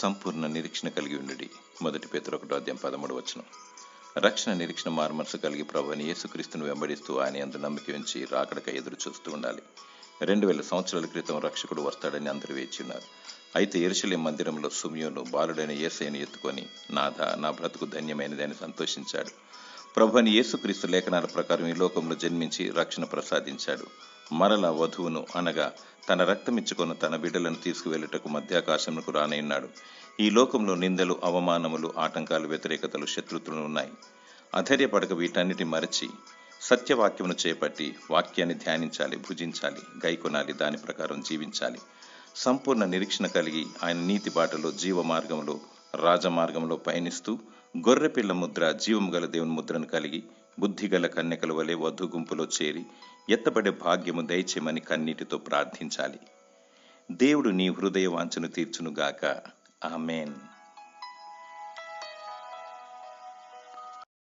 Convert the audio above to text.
సంపూర్ణ నిరీక్షణ కలిగి ఉండుడి. 1 పేతురు 1:13. రక్షణ నిరీక్షణ మారుమనసు కలిగి ప్రభువైన యేసుక్రీస్తును వెంబడిస్తూ ఆయన యందు నమ్మిక ఉంచి రాకడకై ఎదురు చూస్తూ ఉండాలి. 2000 సంవత్సరాల క్రితం రక్షకుడు వస్తాడని అందరూ వేచి ఉన్నారు. అయితే యెరూషలేం మందిరంలో సిమియోను బాలుడైన యేసయ్యను ఎత్తుకొని, నాథా, నా బ్రతుకు ధన్యమైనదని సంతోషించాడు. ప్రభువైన యేసుక్రీస్తు లేఖనాల ప్రకారం ఈ లోకంలో జన్మించి రక్షణ ప్రసాదించాడు. మరలా వధువును అనగా తన రక్తమిచ్చుకొని తన బిడ్డలను తీసుకువెళ్ళుటకు మధ్యాకాశమునకు రానయ్యున్నాడు. ఈ లోకంలో నిందలు, అవమానములు, ఆటంకాలు, వ్యతిరేకతలు, శత్రుత్వులు ఉన్నాయి. అధైర్యపడక వీటన్నిటి మరచి సత్యవాక్యమును చేపట్టి వాక్యాన్ని ధ్యానించాలి, భుజించాలి, గైకొనాలి, దాని ప్రకారం జీవించాలి. సంపూర్ణ నిరీక్షణ కలిగి ఆయన నీతి బాటలో, జీవ మార్గంలో, రాజమార్గంలో పయనిస్తూ గొర్రెపిల్ల ముద్ర, జీవము గల దేవుని ముద్రను కలిగి బుద్ధిగల కన్యకల వలె వధు గుంపులో చేరి ఎత్తబడే భాగ్యము దయచేయమని కన్నీటితో ప్రార్థించాలి. దేవుడు నీ హృదయ వాంఛను తీర్చునుగాక. ఆమేన్.